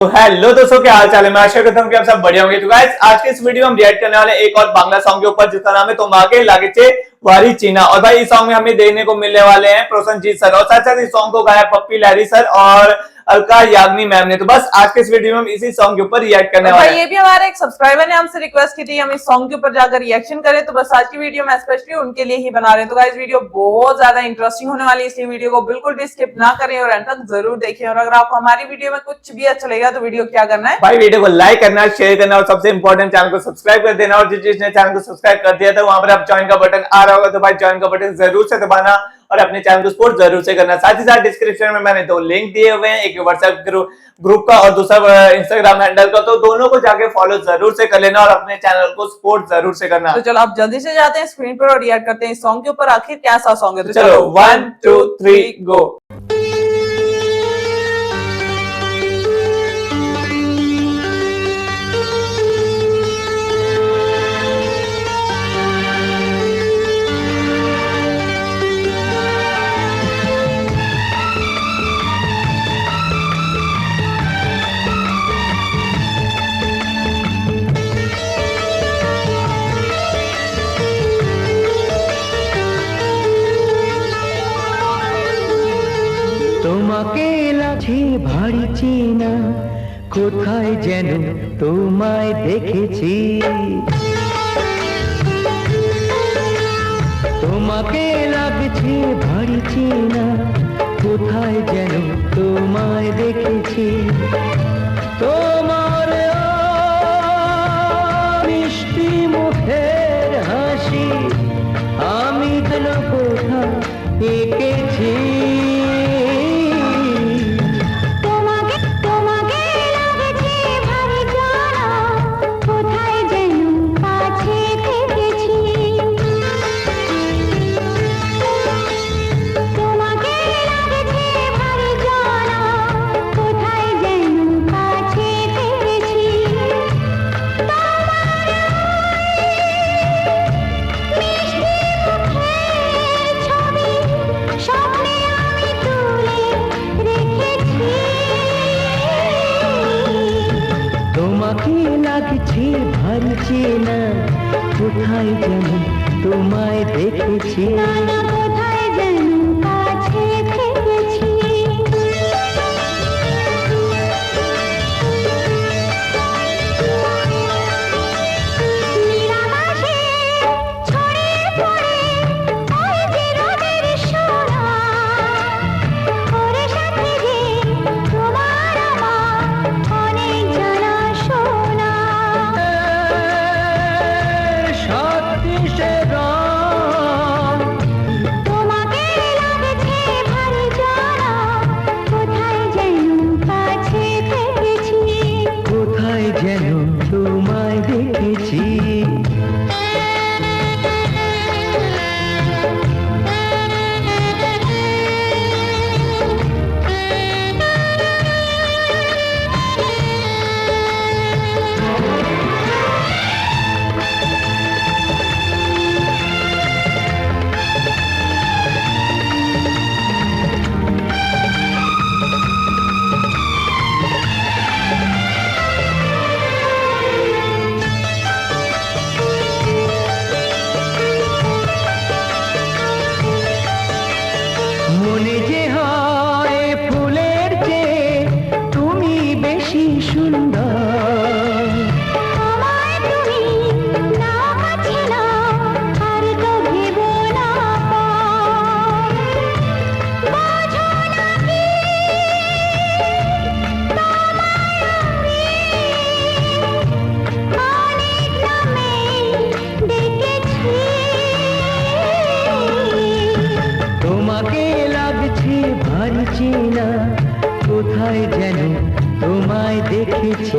तो हेलो दोस्तों, क्या हाल चाल है। मैं आशा करता हूँ कि आप सब बढ़िया होंगे। तो गाइस, आज के इस वीडियो में हम रिएक्ट करने वाले एक और बांग्ला सॉन्ग के ऊपर जिसका नाम है तुम्हाके लागेचे वारी चीना। और भाई इस सॉन्ग में हमें देखने को मिलने वाले हैं प्रोसनजीत सर और साथ साथ इस सॉन्ग को गाया पप्पी लहरी सर और अलका याग्निक मैम ने। तो बस आज के इस वीडियो में हम इसी सॉन्ग के ऊपर रिएक्ट करने वाले हैं। ये भी हमारे एक सब्सक्राइबर ने हमसे रिक्वेस्ट की थी हम इस सॉन्ग के ऊपर जाकर रिएक्शन करें, तो बस आज की वीडियो में स्पेशली उनके लिए ही बना रहे हैं। तो गाइस वीडियो बहुत ज्यादा इंटरेस्टिंग होने वाली है, इसलिए वीडियो को बिल्कुल भी स्किप ना करें और एंड तक जरूर देखें। और अगर आपको हमारी वीडियो में कुछ भी अच्छा लगेगा तो वीडियो क्या करना है भाई, वीडियो को लाइक करना, शेयर करना और सबसे इंपॉर्टेंट चैनल को सब्सक्राइब कर देना। और जिसने चैनल को सब्सक्राइब कर दिया था वहां पर आप ज्वाइन का बटन आ रहा होगा, तो भाई ज्वाइन का बटन जरूर से दबाना और अपने चैनल को सपोर्ट जरूर से करना। साथ ही साथ डिस्क्रिप्शन में मैंने दो लिंक दिए हुए हैं, एक व्हाट्सएप ग्रुप का और दूसरा इंस्टाग्राम हैंडल का, तो दोनों को जाके फॉलो जरूर से कर लेना और अपने चैनल को सपोर्ट जरूर से करना। तो चलो आप जल्दी से जाते हैं स्क्रीन पर और रिएक्ट करते हैं इस सॉन्ग के ऊपर आखिर कैसा सॉन्ग है। तो चलो 1 2 3 गो। তোমাকে লাগছে ভারী চেনা, কোথায় যেন তোমায় দেখেছি। তোমাকে লাগছে ভারী চেনা, কোথায় যেন তোমায় দেখেছি। তোমার মিষ্টি মুখের হাসি আমি যেন কোথায় এঁকেছি। তোমাকে লাগছে ভারী চেনা, কোথায় যেন তোমায় দেখেছি। কোথায় যেন কাছে থেকেছি। যেন তোমায় দেখেছি। মনে যে হয় ফুলের চেয়ে তুমি বেশি সুন্দর। আমায় তুমি না কাছে না আর তো ভেব না বোঝো নাকি অনেক নামে ডেকেছি। তোমাকে লাগছে ভারী চেনা, কোথায় যেন তোমায় দেখেছি।